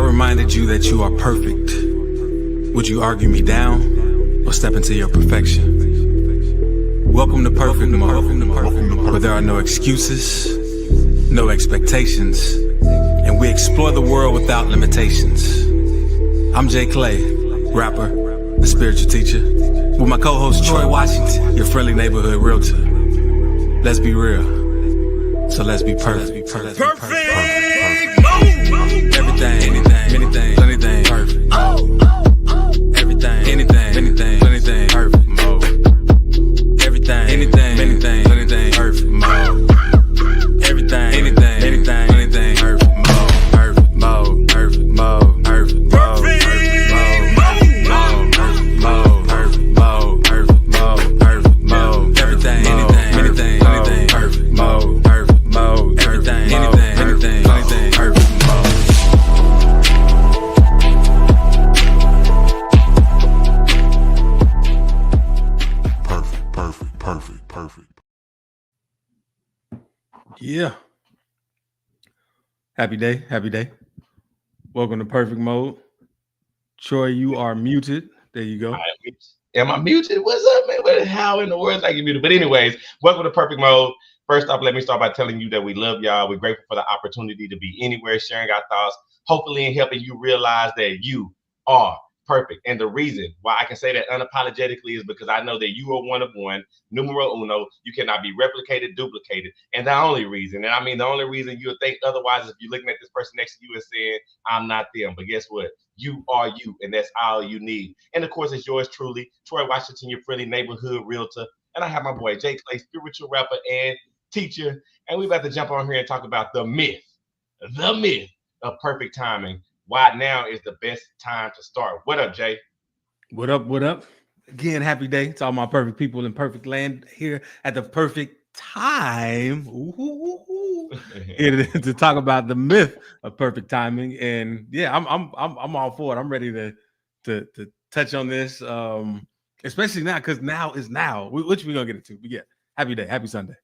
reminded you that you are perfect, would you argue me down or step into your perfection? Welcome to Perfect Mode, where there are no excuses, no expectations, and we explore the world without limitations. I'm Jay Clay, rapper, the spiritual teacher, with my co-host Troy Washington, your friendly neighborhood realtor. Let's be real, so let's be perfect. Perfect mode. Everything, anything, many things, anything, perfect. Everything, anything, anything, anything, perfect mode. Everything, anything, many things, anything, perfect mode. Everything, anything, anything, anything, perfect mode. Perfect mode, perfect mode, perfect mode, perfect mode, perfect mode, perfect mode, perfect mode, everything, anything, anything, anything, perfect mode, perfect mode, everything, anything, anything, anything, perfect mode. Perfect. Yeah. Happy day. Welcome to Perfect Mode. Troy, you are muted. There you go. Am I muted? What's up, man? How in the world I get muted? But anyways, welcome to Perfect Mode. First off, let me start by telling you that we love y'all. We're grateful for the opportunity to be anywhere, sharing our thoughts, hopefully in helping you realize that you are perfect. And the reason why I can say that unapologetically is because I know that you are one of one, numero uno. You cannot be replicated, duplicated. And the only reason you'll think otherwise is if you're looking at this person next to you and saying, I'm not them. But guess what? You are you, and that's all you need. And of course, it's yours truly, Troy Washington, your friendly neighborhood realtor. And I have my boy Jay Clay, spiritual rapper and teacher. And we're about to jump on here and talk about the myth of perfect timing. Why now is the best time to start? What up, Jay? What up? Again, happy day to all my perfect people in perfect land here at the perfect time. Here to talk about the myth of perfect timing. And yeah, I'm all for it. I'm ready to touch on this, especially now because now is now, which we're gonna get into. But yeah, happy day, happy Sunday.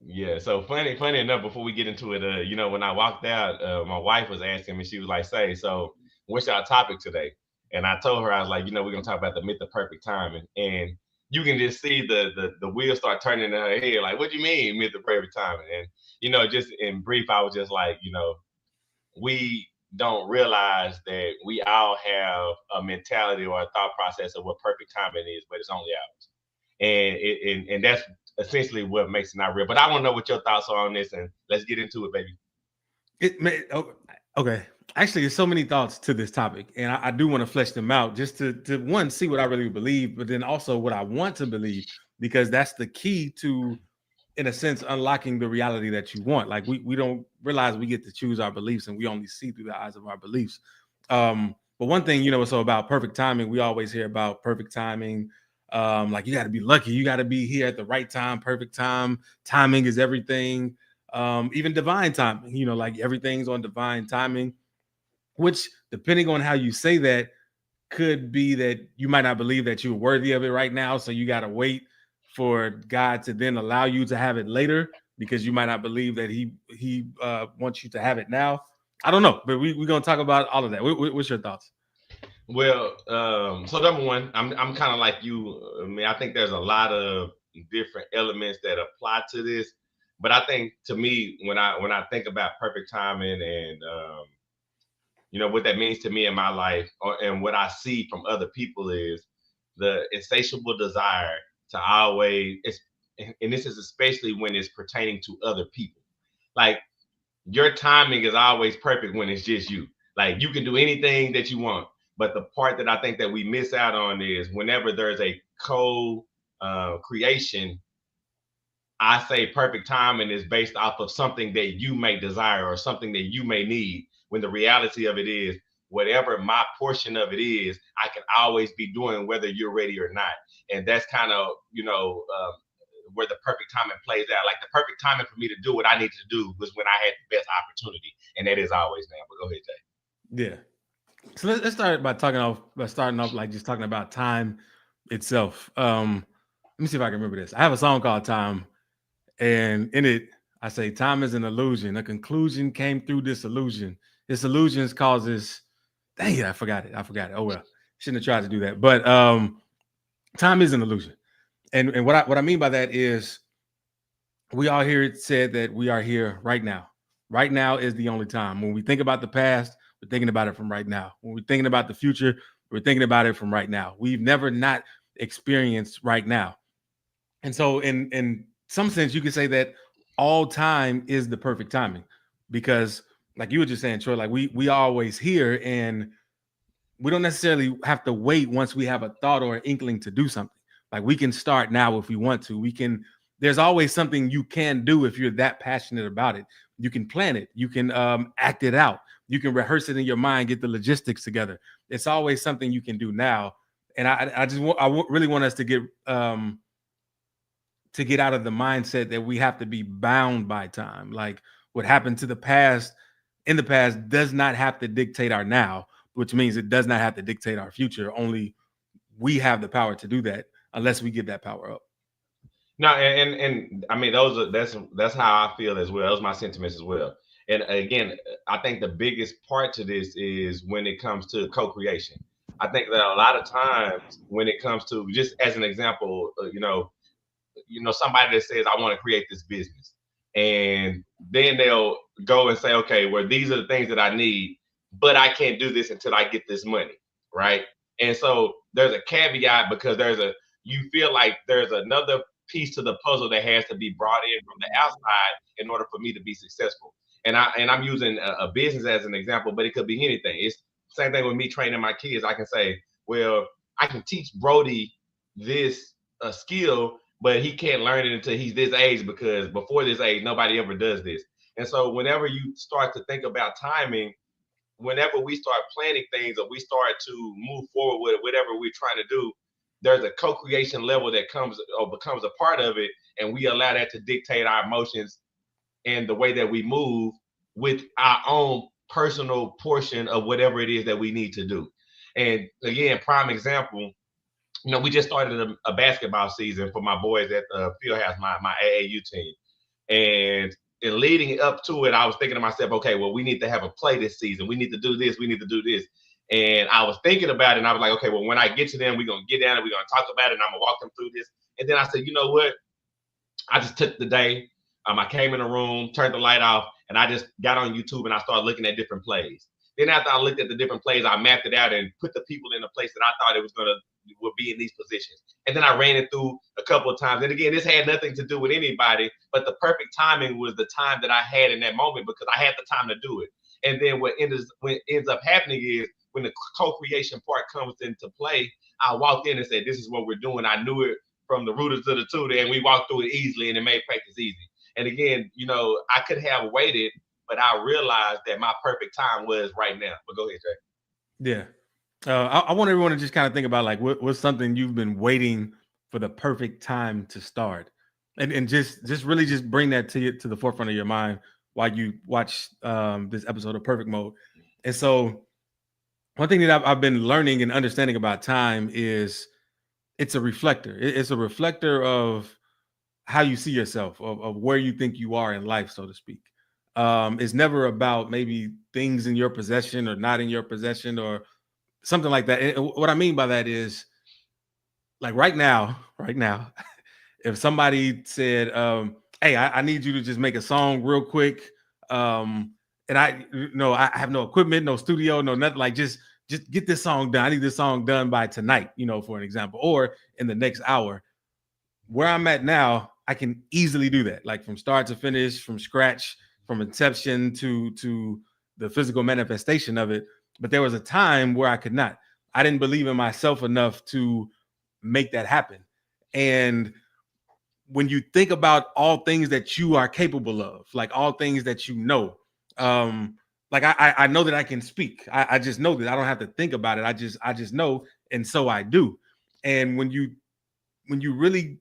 Yeah, so funny enough, before we get into it, when I walked out, my wife was asking me, she was like, say, so what's our topic today? And I told her, I was like, we're gonna talk about the myth of perfect timing. And you can just see the wheels start turning in her head, like, what do you mean myth of perfect timing? And just in brief, I was just like, we don't realize that we all have a mentality or a thought process of what perfect timing is, but it's only ours. And that's essentially what makes it not real. But I want to know what your thoughts are on this, and let's get into it, baby. Okay. Actually, there's so many thoughts to this topic, and I do want to flesh them out just to one, see what I really believe, but then also what I want to believe, because that's the key to, in a sense, unlocking the reality that you want. Like we don't realize we get to choose our beliefs, and we only see through the eyes of our beliefs. But one thing, so about perfect timing, we always hear about perfect timing. Like you got to be lucky, you got to be here at the right time, perfect time. Timing is everything. Even divine timing, like everything's on divine timing, which, depending on how you say that, could be that you might not believe that you're worthy of it right now. So you got to wait for God to then allow you to have it later, because you might not believe that he wants you to have it now. I don't know, but we're going to talk about all of that. What's your thoughts? Well, so number one, I'm kind of like you. I mean, I think there's a lot of different elements that apply to this, but I think, to me, when I think about perfect timing and what that means to me in my life, and what I see from other people, is the insatiable desire to always. And this is especially when it's pertaining to other people. Like, your timing is always perfect when it's just you. Like, you can do anything that you want. But the part that I think that we miss out on is whenever there's a co-creation, I say perfect timing is based off of something that you may desire or something that you may need. When the reality of it is, whatever my portion of it is, I can always be doing whether you're ready or not. And that's kind of, where the perfect timing plays out. Like, the perfect timing for me to do what I need to do was when I had the best opportunity, and that is always now. But go ahead, Jay. Yeah. So let's start by starting off like just talking about time itself. Let me see if I can remember this. I have a song called Time, and in it I say, time is an illusion. A conclusion came through disillusion. This illusion causes Dang it, I forgot it. Oh well, shouldn't have tried to do that. But time is an illusion, and what I mean by that is we all hear it said that we are here right now. Right now is the only time. When we think about the past, we're thinking about it from right now. When we're thinking about the future, we're thinking about it from right now. We've never not experienced right now. And so in some sense, you could say that all time is the perfect timing because like you were just saying, Troy, like we always here and we don't necessarily have to wait once we have a thought or an inkling to do something. Like we can start now if we want to. We can, there's always something you can do if you're that passionate about it. You can plan it, you can act it out, you can rehearse it in your mind, get the logistics together. It's always something you can do now. And I just want, really want us to get out of the mindset that we have to be bound by time. Like what happened to the past in the past does not have to dictate our now, which means it does not have to dictate our future. Only we have the power to do that unless we give that power up. No, and I mean that's how I feel as well. Those are my sentiments as well. And again, I think the biggest part to this is when it comes to co-creation. I think that a lot of times when it comes to, just as an example, somebody that says I want to create this business, and then they'll go and say, okay, well these are the things that I need, but I can't do this until I get this money, right? And so there's a caveat because you feel like there's another piece to the puzzle that has to be brought in from the outside in order for me to be successful. And I'm using a business as an example, but it could be anything. It's the same thing with me training my kids. I can say, well, I can teach Brody this skill, but he can't learn it until he's this age because before this age, nobody ever does this. And so whenever you start to think about timing, whenever we start planning things or we start to move forward with whatever we're trying to do, there's a co-creation level that comes or becomes a part of it, and we allow that to dictate our emotions and the way that we move with our own personal portion of whatever it is that we need to do. And again, prime example, we just started a basketball season for my boys at the field house, my AAU team. And in leading up to it, I was thinking to myself, okay, well, we need to have a play this season. We need to do this. We need to do this. And I was thinking about it, and I was like, okay, well, when I get to them, we're going to get down and we're going to talk about it, and I'm going to walk them through this. And then I said, you know what? I just took the day. I came in the room, turned the light off, and I just got on YouTube and I started looking at different plays. Then after I looked at the different plays, I mapped it out and put the people in the place that I thought it was going to would be in these positions. And then I ran it through a couple of times. And again, this had nothing to do with anybody, but the perfect timing was the time that I had in that moment because I had the time to do it. And then what ends up happening is when the co-creation part comes into play, I walked in and said, this is what we're doing. I knew it from the rooters to the tutor, and we walked through it easily, and it made practice easy. And again, I could have waited, but I realized that my perfect time was right now. But go ahead, Jay. Yeah. I want everyone to just kind of think about like what's something you've been waiting for the perfect time to start, and just really just bring that to the forefront of your mind while you watch this episode of Perfect Mode. And so, one thing that I've been learning and understanding about time is it's a reflector. It's a reflector of how you see yourself, of where you think you are in life, so to speak. It's never about maybe things in your possession or not in your possession or something like that. And what I mean by that is like right now, if somebody said, hey, I need you to just make a song real quick. And I have no equipment, no studio, no nothing, like just get this song done. I need this song done by tonight, for an example, or in the next hour. Where I'm at now, I can easily do that, like from start to finish, from scratch, from inception to the physical manifestation of it. But there was a time where I could not. I didn't believe in myself enough to make that happen. And when you think about all things that you are capable of, like all things that like I know that I can speak. I just know that I don't have to think about it. I just know, and so I do. And when you really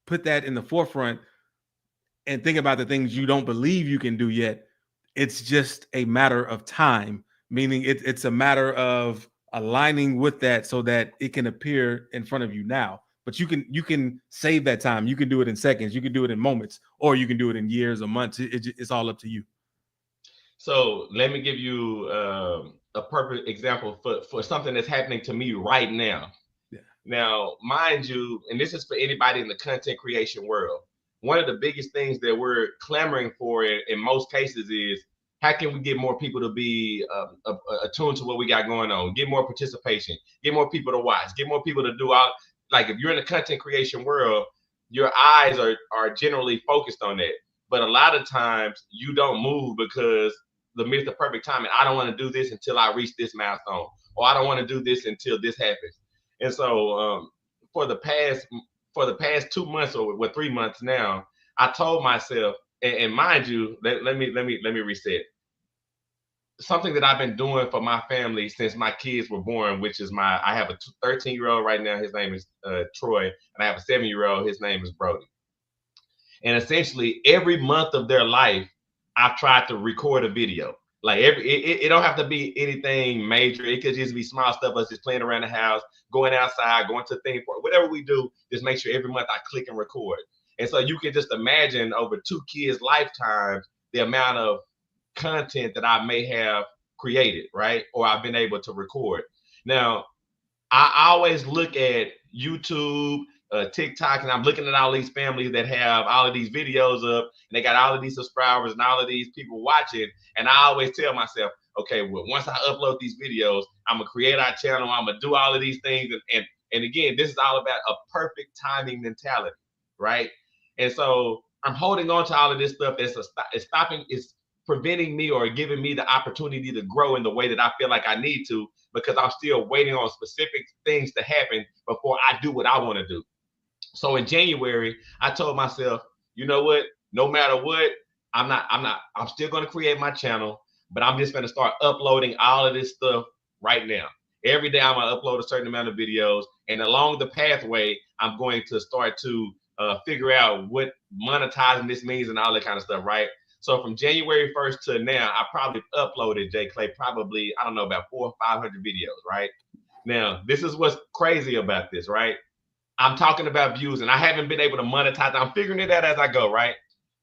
put that in the forefront and think about the things you don't believe you can do yet, it's just a matter of time, meaning it's a matter of aligning with that so that it can appear in front of you now. But you can save that time. You can do it in seconds. You can do it in moments, or you can do it in years or months. It's all up to you. So let me give you a a perfect example for something that's happening to me right now. Yeah. Now, mind you, and this is for anybody in the content creation world, one of the biggest things that we're clamoring for in most cases is how can we get more people to be attuned to what we got going on, get more participation, get more people to watch, get more people to do all. Like if you're in the content creation world, your eyes are generally focused on that. But a lot of times you don't move because the myth of perfect timing. I don't want to do this until I reach this milestone, or I don't want to do this until this happens. And so for the past 2 months or 3 months now, I told myself, and mind you, let me reset. Something that I've been doing for my family since my kids were born, which is I have a 13-year-old right now. His name is Troy, and I have a 7-year-old. His name is Brody. And essentially, every month of their life, I've tried to record a video. Like it don't have to be anything major. It could just be small stuff, us just playing around the house, going outside, going to theme park, whatever we do. Just make sure every month I click and record. And so you can just imagine over 2 kids' lifetimes the amount of content that I may have created, right? Or I've been able to record. Now, I always look at YouTube, TikTok, and I'm looking at all these families that have all of these videos up, and they got all of these subscribers and all of these people watching. And I always tell myself, okay, well, once I upload these videos, I'm gonna create our channel, I'm gonna do all of these things, and again, this is all about a perfect timing mentality, right? And so I'm holding on to all of this stuff it's preventing me or giving me the opportunity to grow in the way that I feel like I need to, because I'm still waiting on specific things to happen before I do what I want to do. So in January, I told myself, you know what? No matter what, I'm still going to create my channel, but I'm just going to start uploading all of this stuff right now. Every day I'm going to upload a certain amount of videos, and along the pathway, I'm going to start to figure out what monetizing this means and all that kind of stuff, right? So from January 1st to now, I probably uploaded, Jay Clay, probably, I don't know, about 400 or 500 videos, right? Now, this is what's crazy about this, right? I'm talking about views, and I haven't been able to monetize. I'm figuring it out as I go, right?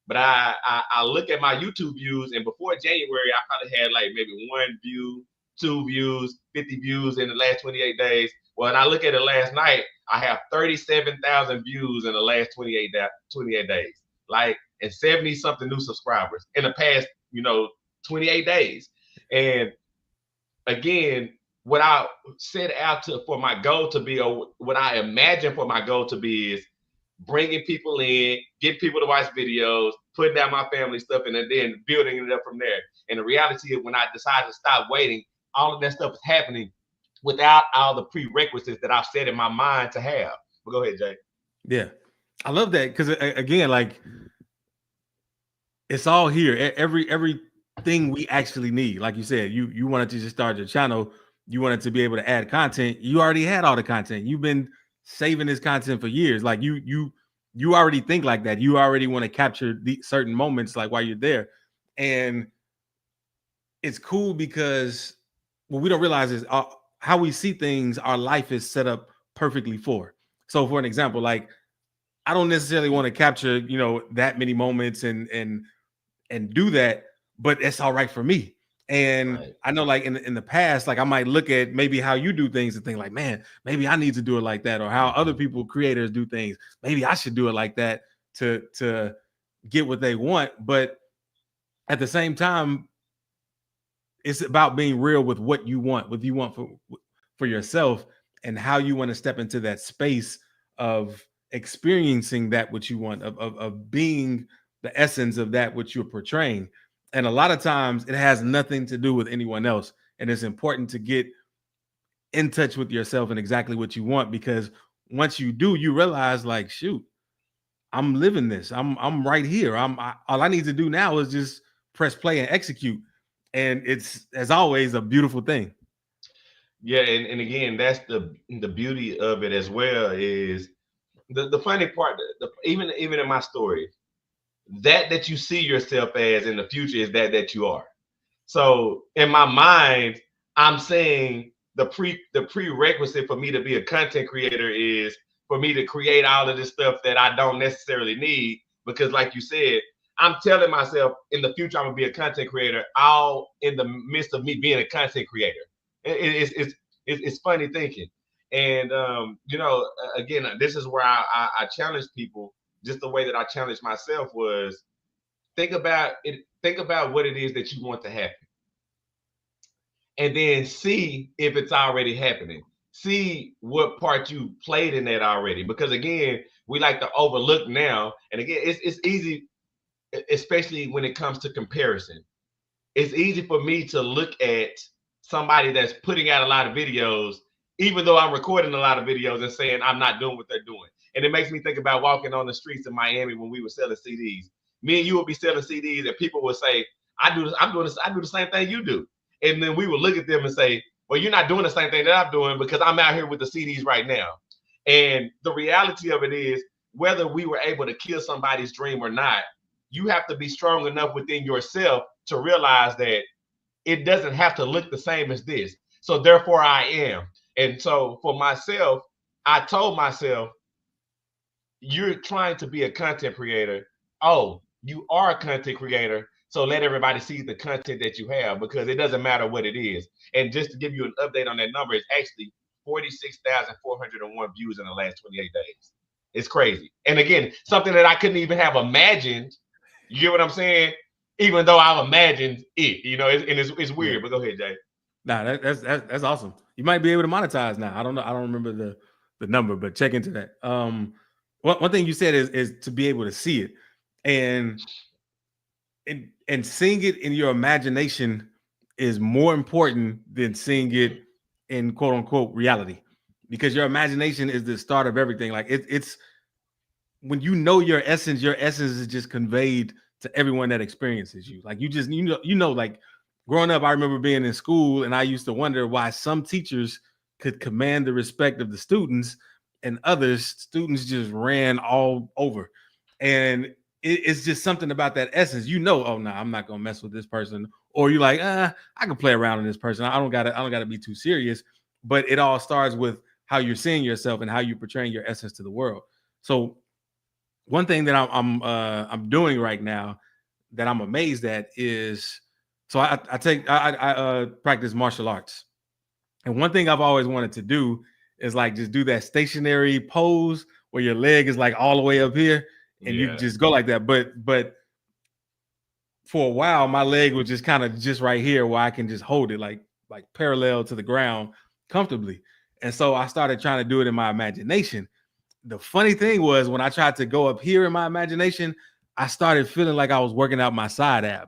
But I look at my YouTube views, and before January, I probably had like maybe 1 view, 2 views, 50 views in the last 28 days. Well, and I look at it last night, I have 37,000 views in the last 28 days. Like, and 70 something new subscribers in the past, 28 days. And again, what I set out for my goal to be, or what I imagine for my goal to be, is bringing people in, get people to watch videos, putting down my family stuff, and then building it up from there. And the reality is, when I decided to stop waiting, all of that stuff is happening without all the prerequisites that I've set in my mind to have. But go ahead, Jay. Yeah, I love that, because again, like, it's all here. Everything we actually need. Like you said, you wanted to just start your channel. You wanted to be able to add content. You already had all the content. You've been saving this content for years. Like you already think like that. You already want to capture the certain moments, like while you're there. And it's cool because what we don't realize is how we see things. Our life is set up perfectly for. So for an example, like, I don't necessarily want to capture, that many moments and do that, but it's all right for me. And right. I know, like in the past, like I might look at maybe how you do things and think like, man, maybe I need to do it like that, or how other people, creators, do things. Maybe I should do it like that to get what they want. But at the same time, it's about being real with what you want for yourself, and how you want to step into that space of experiencing that what you want, of being the essence of that which you're portraying. And a lot of times it has nothing to do with anyone else. And it's important to get in touch with yourself and exactly what you want, because once you do, you realize, like, shoot, I'm living this. I'm right here. All I need to do now is just press play and execute. And it's, as always, a beautiful thing. Yeah, and again, that's the beauty of it as well. Is the funny part, even in my story, that you see yourself as in the future is that you are. So in my mind, I'm saying the prerequisite for me to be a content creator is for me to create all of this stuff that I don't necessarily need, because like you said, I'm telling myself in the future I'm gonna be a content creator, all in the midst of me being a content creator. It's funny thinking. And again, this is where I challenge people. Just the way that I challenged myself was think about it. Think about what it is that you want to happen, and then see if it's already happening. See what part you played in that already. Because again, we like to overlook now. And again, it's easy, especially when it comes to comparison. It's easy for me to look at somebody that's putting out a lot of videos, even though I'm recording a lot of videos, and saying I'm not doing what they're doing. And it makes me think about walking on the streets in Miami when we were selling CDs. Me and you would be selling CDs, and people would say, I do the same thing you do." And then we would look at them and say, "Well, you're not doing the same thing that I'm doing because I'm out here with the CDs right now." And the reality of it is, whether we were able to kill somebody's dream or not, you have to be strong enough within yourself to realize that it doesn't have to look the same as this. So therefore I am. And so for myself, I told myself, you're trying to be a content creator. Oh, you are a content creator. So let everybody see the content that you have, because it doesn't matter what it is. And just to give you an update on that number, it's actually 46,401 views in the last 28 days. It's crazy. And again, something that I couldn't even have imagined. You get what I'm saying? Even though I've imagined it, it's weird. Yeah. But go ahead, Jay. Nah, that's awesome. You might be able to monetize now. I don't know. I don't remember the number, but check into that. One thing you said is to be able to see it, and seeing it in your imagination is more important than seeing it in quote unquote reality, because your imagination is the start of everything. Like it's when you know your essence is just conveyed to everyone that experiences you. Like like growing up, I remember being in school and I used to wonder why some teachers could command the respect of the students and others students just ran all over. And it's just something about that essence. Oh no, I'm not gonna mess with this person. Or you're like, I can play around in this person. I don't gotta be too serious. But it all starts with how you're seeing yourself and how you're portraying your essence to the world. So one thing that I'm doing right now that I'm amazed at is, so I practice martial arts, and one thing I've always wanted to do is like just do that stationary pose where your leg is like all the way up here and you just go like that. But for a while, my leg was just kind of just right here where I can just hold it like parallel to the ground comfortably. And so I started trying to do it in my imagination. The funny thing was when I tried to go up here in my imagination, I started feeling like I was working out my side ab.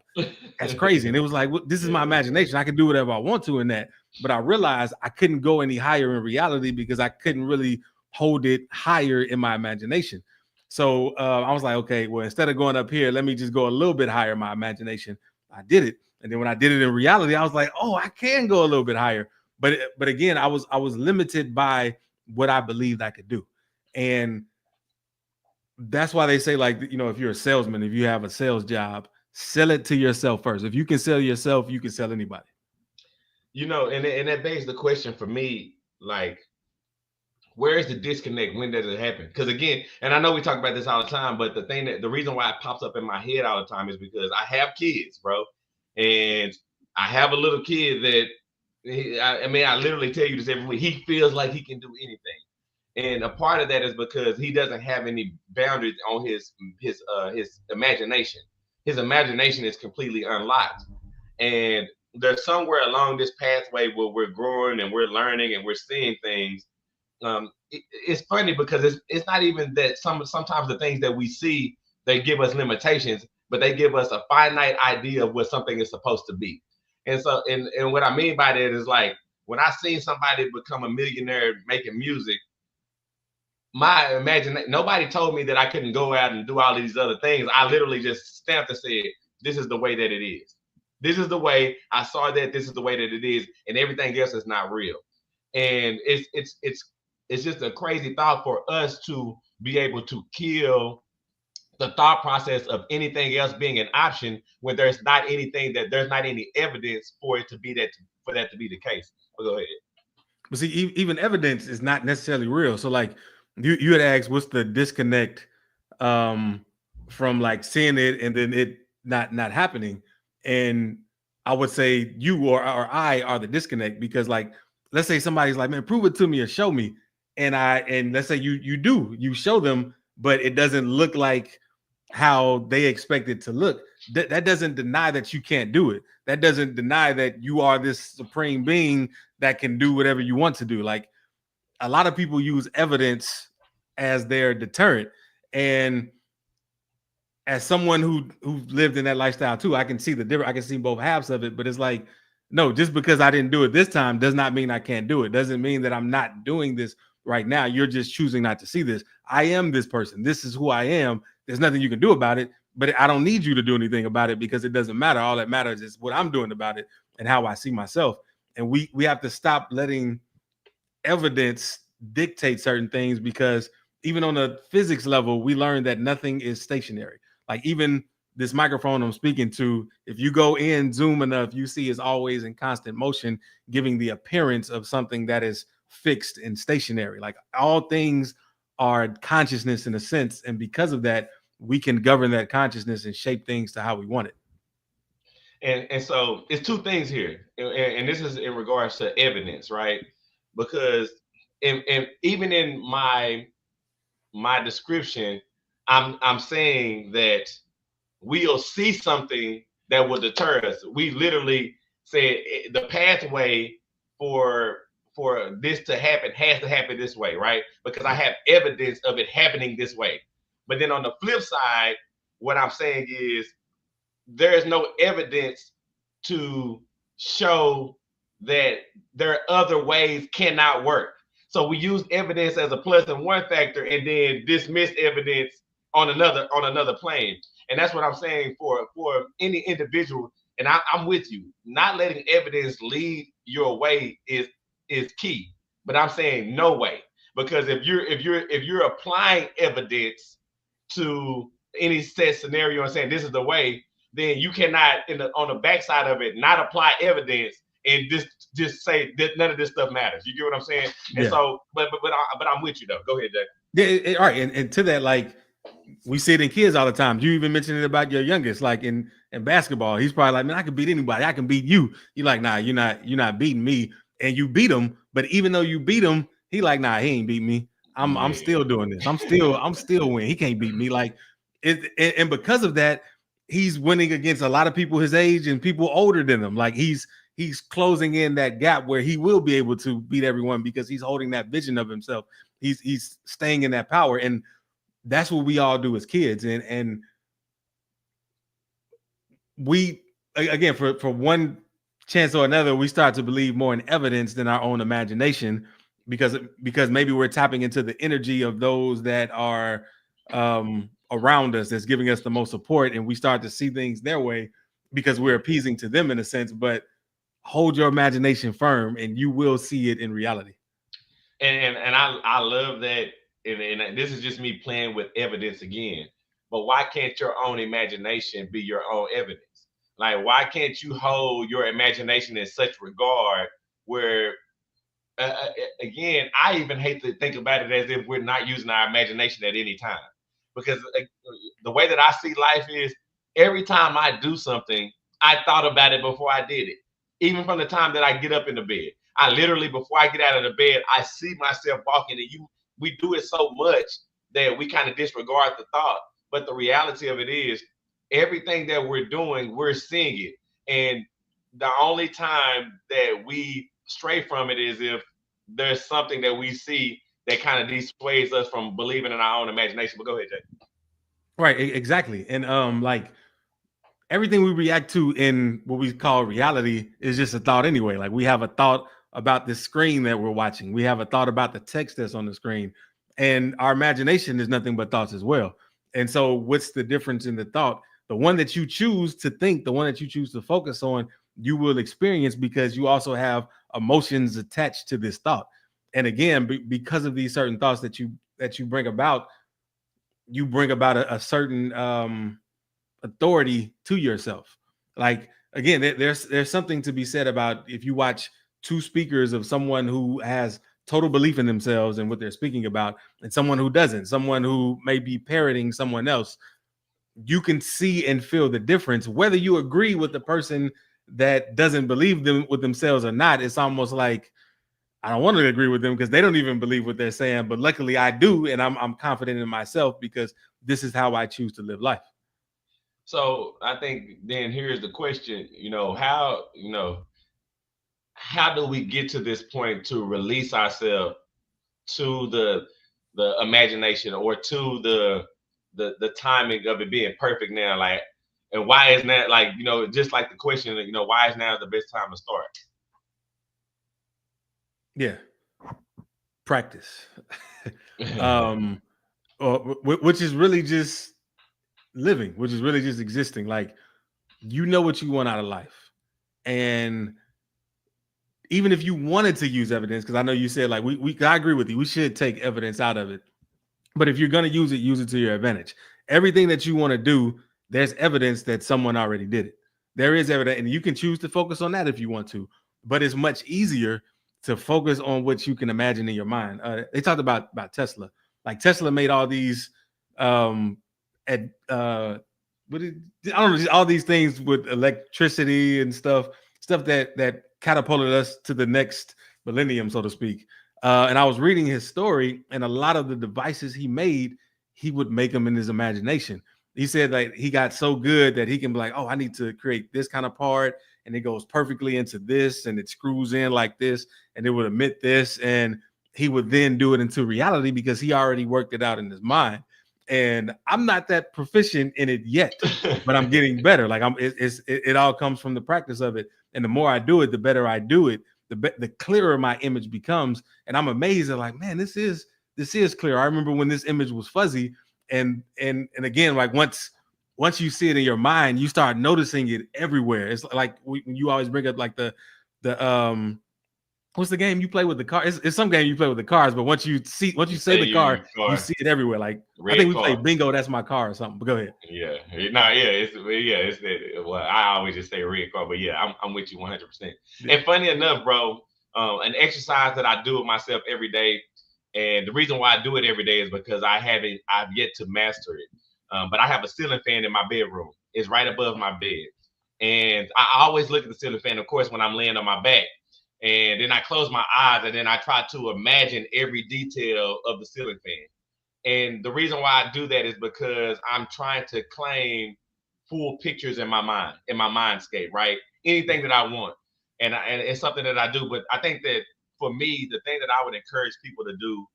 That's crazy. And it was like, this is my imagination. I can do whatever I want to in that. But I realized I couldn't go any higher in reality because I couldn't really hold it higher in my imagination. So I was like, okay, well, instead of going up here, let me just go a little bit higher in my imagination. I did it. And then when I did it in reality, I was like, oh, I can go a little bit higher. But again, I was limited by what I believed I could do. And that's why they say, like, if you're a salesman, if you have a sales job, sell it to yourself first. If you can sell yourself, you can sell anybody. And that begs the question for me, like, where is the disconnect? When does it happen? Because again, and I know we talk about this all the time, but the reason why it pops up in my head all the time is because I have kids, bro. And I have a little kid that, I literally tell you this every week. He feels like he can do anything. And a part of that is because he doesn't have any boundaries on his imagination. His imagination is completely unlocked. And there's somewhere along this pathway where we're growing and we're learning and we're seeing things. It's funny because it's not even that sometimes the things that we see, they give us limitations, but they give us a finite idea of what something is supposed to be. And so, and what I mean by that is, like, when I seen somebody become a millionaire making music, my imagination, nobody told me that I couldn't go out and do all these other things. I literally just stamped and said, this is the way that it is. This is the way I saw that. This is the way that it is. And everything else is not real. And it's just a crazy thought for us to be able to kill the thought process of anything else being an option when there's not any evidence for it to be for that to be the case. But go ahead. But see, even evidence is not necessarily real. So like you had asked, what's the disconnect from like seeing it and then it not happening. And I would say you or I are the disconnect, because like, let's say somebody's like, man, prove it to me or show me. And let's say you show them, but it doesn't look like how they expect it to look. That doesn't deny that you can't do it. That doesn't deny that you are this supreme being that can do whatever you want to do. Like, a lot of people use evidence as their deterrent. And as someone who lived in that lifestyle too, I can see the difference. I can see both halves of it. But it's like, no, just because I didn't do it this time does not mean I can't do it. Doesn't mean that I'm not doing this right now. You're just choosing not to see this. I am this person. This is who I am. There's nothing you can do about it. But I don't need you to do anything about it, because it doesn't matter. All that matters is what I'm doing about it and how I see myself. And we have to stop letting evidence dictate certain things, because even on a physics level, we learned that nothing is stationary. Like, even this microphone I'm speaking to, if you go in, zoom enough, you see it's always in constant motion, giving the appearance of something that is fixed and stationary. Like, all things are consciousness in a sense. And because of that, we can govern that consciousness and shape things to how we want it. And so it's two things here, and this is in regards to evidence, right? Because and even in my description, I'm saying that we'll see something that will deter us. We literally said the pathway for this to happen has to happen this way, right? Because I have evidence of it happening this way. But then on the flip side, what I'm saying is there is no evidence to show that there are other ways cannot work. So we use evidence as a plus in one factor and then dismiss evidence on another plane. And that's what I'm saying for any individual. And I'm with you. Not letting evidence lead your way is key. But I'm saying no way, because if you're applying evidence to any set scenario and saying this is the way, then you cannot on the backside of it not apply evidence and just say that none of this stuff matters. You get what I'm saying? And so, but I'm with you though. Go ahead, Jay. Yeah, all right. And to that, like, we see it in kids all the time. You even mentioned it about your youngest, like in basketball. He's probably like, man, I can beat anybody. I can beat you. You're like, nah, you're not beating me. And you beat him. But even though you beat him, he like, nah, he ain't beat me. I'm still doing this. I'm still winning. He can't beat me. Like, and because of that, he's winning against a lot of people his age and people older than him. Like, he's closing in that gap where he will be able to beat everyone, because he's holding that vision of himself. He's staying in that power. And that's what we all do as kids. And we, again, for one chance or another, we start to believe more in evidence than our own imagination, because maybe we're tapping into the energy of those that are around us, that's giving us the most support, and we start to see things their way because we're appeasing to them in a sense. But hold your imagination firm and you will see it in reality. And I love that. And this is just me playing with evidence again. But why can't your own imagination be your own evidence? Like, why can't you hold your imagination in such regard where, again, I even hate to think about it as if we're not using our imagination at any time. Because the way that I see life is, every time I do something, I thought about it before I did it. Even from the time that I get up in the bed. I literally, before I get out of the bed, I see myself walking, and we do it so much that we kind of disregard the thought. But the reality of it is, everything that we're doing, we're seeing it. And the only time that we stray from it is if there's something that we see that kind of dissuades us from believing in our own imagination. But go ahead, Jay. Right, exactly. And like, everything we react to in what we call reality is just a thought anyway. Like, we have a thought about the screen that we're watching. We have a thought about the text that's on the screen. And our imagination is nothing but thoughts as well. And so what's the difference in the thought? The one that you choose to think, the one that you choose to focus on, you will experience, because you also have emotions attached to this thought. And again, because of these certain thoughts that you bring about, you bring about a certain authority to yourself. Like, again, there's something to be said about if you watch two speakers of someone who has total belief in themselves and what they're speaking about, and someone who doesn't, someone who may be parroting someone else. you can see and feel the difference. Whether you agree with the person that doesn't believe them with themselves or not, it's almost like I don't want to agree with them because they don't even believe what they're saying. But luckily I do, and I'm confident in myself because this is how I choose to live life. So I think then here's the question, how do we get to this point to release ourselves to the imagination or to the timing of it being perfect now? Like, and why is that, like, just like the question, why is now the best time to start? Yeah. Practice. Which is really just living, which is really just existing. Like, you know what you want out of life. And even if you wanted to use evidence, because I know you said, like, I agree with you, we should take evidence out of it. But if you're going to use it to your advantage. Everything that you want to do, there's evidence that someone already did it. There is evidence, and you can choose to focus on that if you want to. But it's much easier to focus on what you can imagine in your mind. They talked about Tesla. Like, Tesla made all these, I don't know, all these things with electricity and stuff that catapulted us to the next millennium, so to speak. And I was reading his story, and a lot of the devices he made, he would make them in his imagination. He said, like, he got so good that he can be like, oh, I need to create this kind of part, and it goes perfectly into this, and it screws in like this, and it would emit this, and he would then do it into reality because he already worked it out in his mind. And I'm not that proficient in it yet, but I'm getting better. Like, it all comes from the practice of it. And the more I do it, the better I do it, the clearer my image becomes. And I'm amazed at, like, man, this is clear. I remember when this image was fuzzy, and again, like, once you see it in your mind, you start noticing it everywhere. It's like when you always bring up, like, the what's the game you play with the car? It's some game you play with the cars, but once you say the car, you see it everywhere. Like, I think we play bingo, that's my car or something. But go ahead. Yeah, no, yeah, it's that. Well, I always just say red car, but yeah, I'm with you 100%. And funny enough, bro, an exercise that I do with myself every day, and the reason why I do it every day is because I've yet to master it. But I have a ceiling fan in my bedroom. It's right above my bed, and I always look at the ceiling fan, of course, when I'm laying on my back. And then I close my eyes, and then I try to imagine every detail of the ceiling fan. And the reason why I do that is because I'm trying to claim full pictures in my mind, in my mindscape, right? Anything that I want. And it's something that I do. But I think that for me, the thing that I would encourage people to do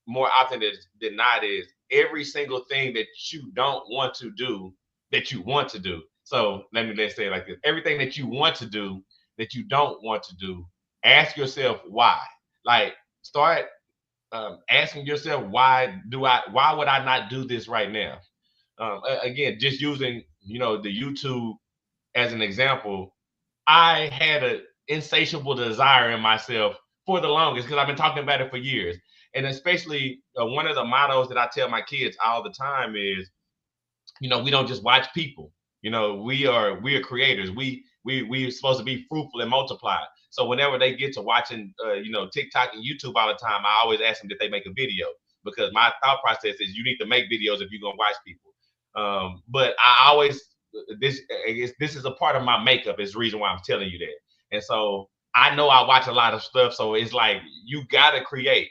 more often than not is every single thing that you don't want to do, that you want to do. So let's say it like this. Everything that you want to do that you don't want to do, ask yourself why. Like, start asking yourself, why would I not do this right now? Again, just using the YouTube as an example, I had an insatiable desire in myself for the longest because I've been talking about it for years. And especially one of the mottos that I tell my kids all the time is, we don't just watch people. We are creators. We're supposed to be fruitful and multiply. So whenever they get to watching, TikTok and YouTube all the time, I always ask them if they make a video, because my thought process is you need to make videos if you're gonna watch people. But I always this is a part of my makeup. Is the reason why I'm telling you that. And so I know I watch a lot of stuff, so it's like you gotta create.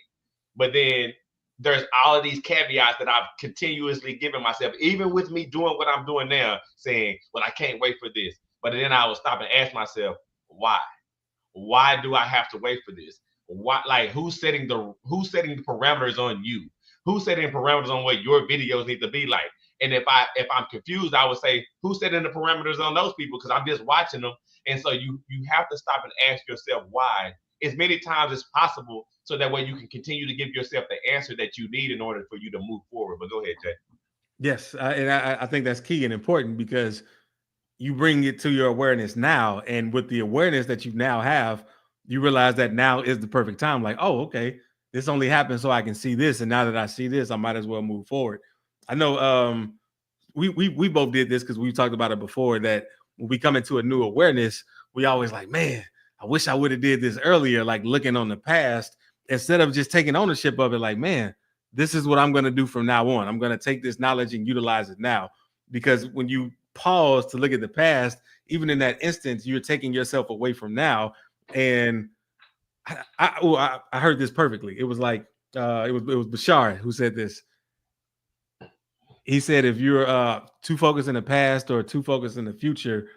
But then there's all of these caveats that I've continuously given myself, even with me doing what I'm doing now, saying, well, I can't wait for this. But then I will stop and ask myself, why? Why do I have to wait for this? Why, like, who's setting the parameters on you? Who's setting parameters on what your videos need to be like? And if I'm confused, I would say, who's setting the parameters on those people? Because I'm just watching them. And so you have to stop and ask yourself why as many times as possible, so that way you can continue to give yourself the answer that you need in order for you to move forward. But go ahead, Jay. Yes, and I think that's key and important, because you bring it to your awareness now, and with the awareness that you now have, you realize that now is the perfect time. Like, oh, okay, this only happened so I can see this, and now that I see this, I might as well move forward. I know we both did this because we talked about it before, that when we come into a new awareness, we always like, man, I wish I would have did this earlier, like looking on the past instead of just taking ownership of it. Like, man, this is what I'm going to do from now on. I'm going to take this knowledge and utilize it now. because when you pause to look at the past, even in that instance, you're taking yourself away from now. And I heard this perfectly. It was like it was Bashar who said this. He said if you're too focused in the past or too focused in the future,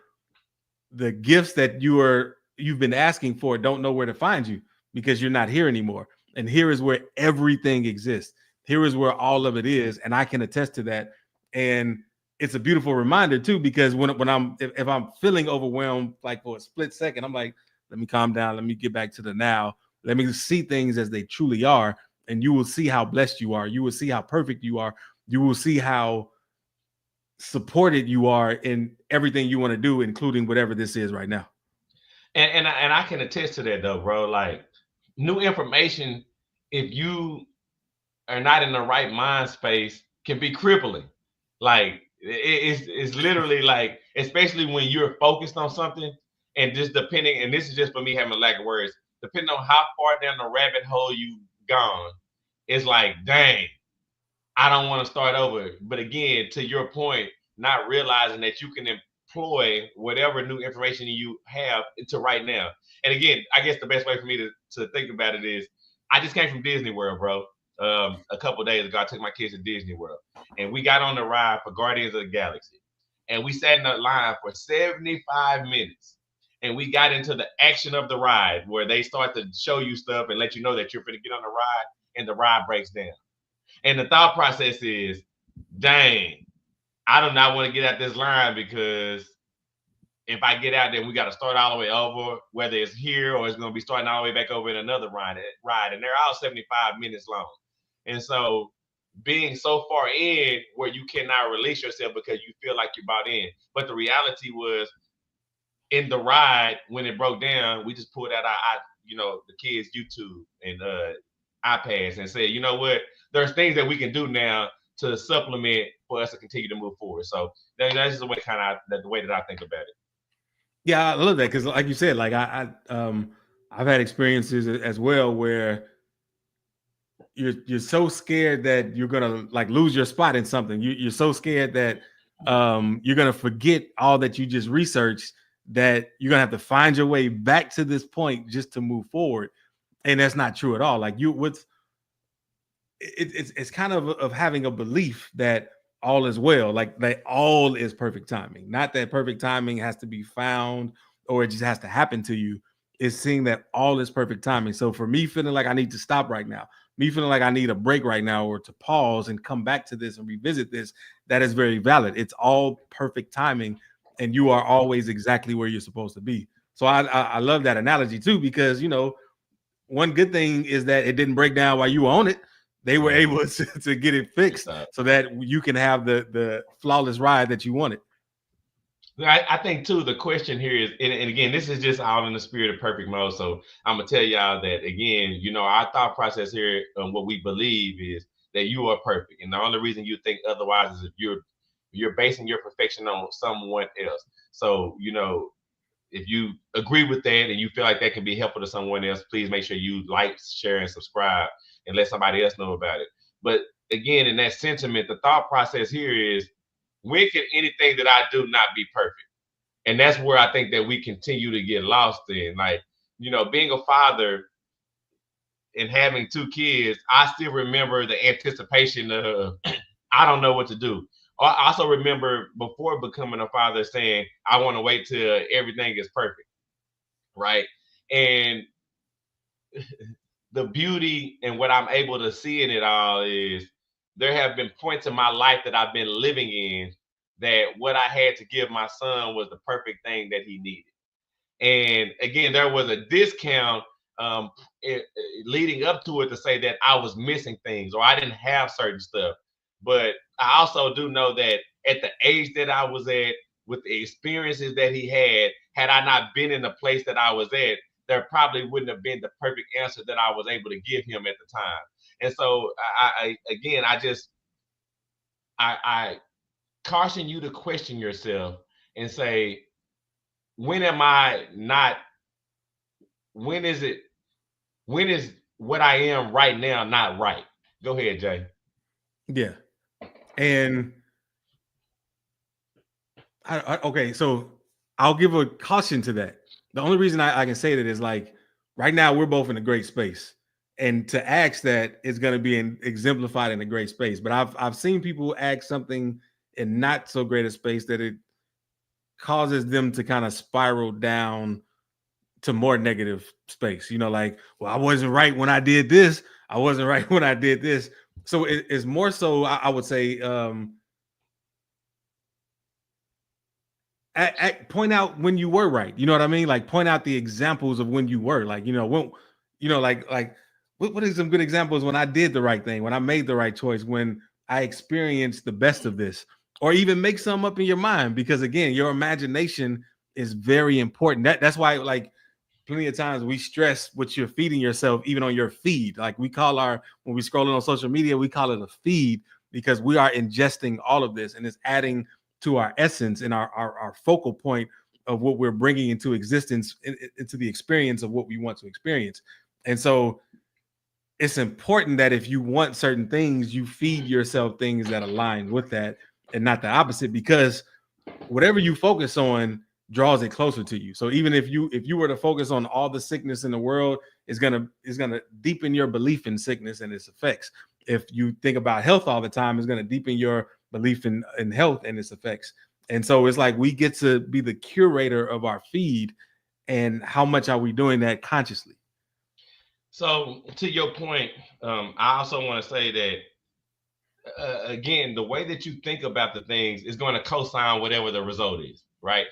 the gifts that you've been asking for don't know where to find you because you're not here anymore. And here is where everything exists. Here is where all of it is, and I can attest to that. And it's a beautiful reminder too, because when I'm if I'm feeling overwhelmed, like for a split second, I'm like, let me calm down, let me get back to the now, let me see things as they truly are, and you will see how blessed you are. You will see how perfect you are. You will see how supported you are in everything you want to do, including whatever this is right now. And I can attest to that though, bro. Like new information, if you are not in the right mind space, can be crippling. Like it's literally like, especially when you're focused on something, and just depending, and this is just for me having a lack of words, depending on how far down the rabbit hole you've gone, it's like, dang, I don't want to start over. But again, to your point, not realizing that you can employ whatever new information you have to right now. And again, I guess the best way for me to think about it is, I just came from Disney World, bro. A couple of days ago, I took my kids to Disney World, and we got on the ride for Guardians of the Galaxy, and we sat in the line for 75 minutes. And we got into the action of the ride where they start to show you stuff and let you know that you're going to get on the ride, and the ride breaks down. And the thought process is, dang, I do not want to get out this line, because if I get out there, we got to start all the way over, whether it's here or it's going to be starting all the way back over in another ride. And they're all 75 minutes long. And so being so far in where you cannot release yourself because you feel like you're bought in. But the reality was, in the ride, when it broke down, we just pulled out the kids' YouTube and iPads and said, you know what, there's things that we can do now to supplement for us to continue to move forward. So that's the way the way that I think about it. Yeah, I love that because, like you said, like I've had experiences as well where you're so scared that you're gonna like lose your spot in something. You're so scared that you're gonna forget all that you just researched, that you're gonna have to find your way back to this point just to move forward. And that's not true at all. Like it's kind of having a belief that all is well, like that all is perfect timing. Not that perfect timing has to be found or it just has to happen to you. It's seeing that all is perfect timing. So for me feeling like I need to stop right now, me feeling like I need a break right now, or to pause and come back to this and revisit this, that is very valid. It's all perfect timing, and you are always exactly where you're supposed to be. So I love that analogy too, because one good thing is that it didn't break down while you were on it. They were able to get it fixed so that you can have the flawless ride that you wanted. I think too, the question here is, and again, this is just all in the spirit of perfect mode. So I'm gonna tell y'all that again, our thought process here and what we believe is that you are perfect, and the only reason you think otherwise is if you're basing your perfection on someone else. So if you agree with that and you feel like that can be helpful to someone else, please make sure you like, share, and subscribe, and let somebody else know about it. But again, in that sentiment, the thought process here is, when can anything that I do not be perfect? And that's where I think that we continue to get lost in. Like, being a father and having two kids, I still remember the anticipation of, I don't know what to do. I also remember before becoming a father saying, I want to wait till everything is perfect. Right. And the beauty and what I'm able to see in it all is, there have been points in my life that I've been living in that what I had to give my son was the perfect thing that he needed. And again, there was a discount leading up to it to say that I was missing things or I didn't have certain stuff. But I also do know that at the age that I was at, with the experiences that he had I not been in the place that I was at, there probably wouldn't have been the perfect answer that I was able to give him at the time. And so I caution you to question yourself and say, when am I not, when is it, when is what I am right now not right? Go ahead, Jay. Yeah. And Okay, so I'll give a caution to that. The only reason I can say that is like right now we're both in a great space, and to ask that is going to be exemplified in a great space. But I've seen people ask something in not so great a space that it causes them to kind of spiral down to more negative space. You know, like, well, I wasn't right when I did this. I wasn't right when I did this. So it's more so. I would say point out when you were right. You know what I mean? Like point out the examples of when you were. Like, you know, when, you know, like what is some good examples when I did the right thing, when I made the right choice, when I experienced the best of this, or even make some up in your mind, because again, your imagination is very important. That's why, like, plenty of times we stress what you're feeding yourself, even on your feed. Like we call when we scrolling on social media, we call it a feed because we are ingesting all of this and it's adding to our essence and our focal point of what we're bringing into existence, into the experience of what we want to experience. And so it's important that if you want certain things, you feed yourself things that align with that and not the opposite, because whatever you focus on draws it closer to you. So even if you were to focus on all the sickness in the world, it's gonna deepen your belief in sickness and its effects. If you think about health all the time, it's gonna deepen your belief in health and its effects. And so it's like we get to be the curator of our feed, and how much are we doing that consciously? So to your point, I also want to say that again, the way that you think about the things is going to co-sign whatever the result is, right?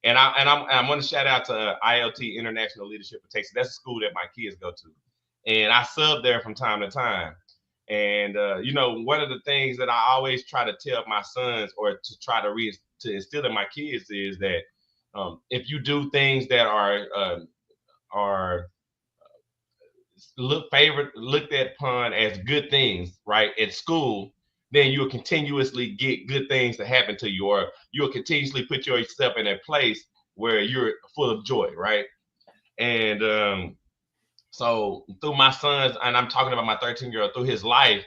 And I'm going to shout out to ILT International Leadership of Texas. That's a school that my kids go to, and I sub there from time to time. And you know, one of the things that I always try to tell my sons, or to try to instill in my kids, is that if you do things that are looked at upon as good things, right, at school, then you'll continuously get good things to happen to you, or you'll continuously put yourself in a place where you're full of joy, right? And so through my sons, and I'm talking about my 13-year-old, through his life,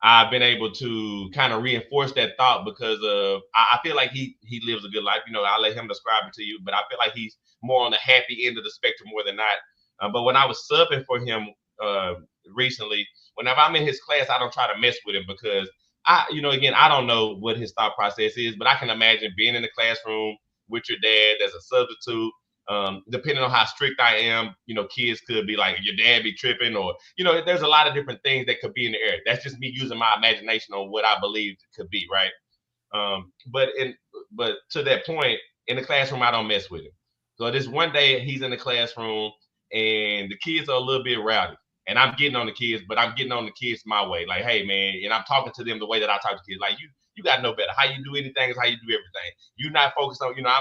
I've been able to kind of reinforce that thought, because of I feel like he lives a good life. You know, I'll let him describe it to you, but I feel like he's more on the happy end of the spectrum more than not. But when I was subbing for him uh, recently, whenever I'm in his class, I don't try to mess with him, because you know, again, I don't know what his thought process is, but I can imagine being in the classroom with your dad as a substitute. Depending on how strict I am, you know, kids could be like, your dad be tripping, or, you know, there's a lot of different things that could be in the air. That's just me using my imagination on what I believe it could be, right? Um, but in but to that point, in the classroom, I don't mess with him. So this one day he's in the classroom and the kids are a little bit rowdy. And I'm getting on the kids, but I'm getting on the kids my way. Like, hey man, and I'm talking to them the way that I talk to kids. Like, you got no better. How you do anything is how you do everything. You're not focused on, you know,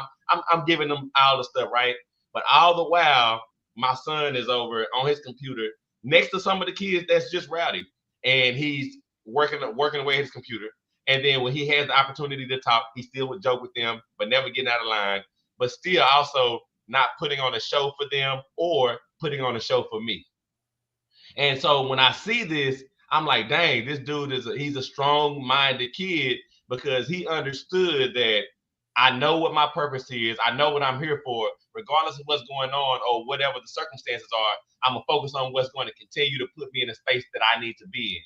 I'm giving them all the stuff, right? But all the while, my son is over on his computer next to some of the kids that's just rowdy. And he's working away at his computer. And then when he has the opportunity to talk, he still would joke with them, but never getting out of line, but still also not putting on a show for them or putting on a show for me. And so when I see this, I'm like, dang, this dude he's a strong-minded kid, because he understood that I know what my purpose is. I know what I'm here for, regardless of what's going on or whatever the circumstances are. I'm gonna focus on what's going to continue to put me in a space that I need to be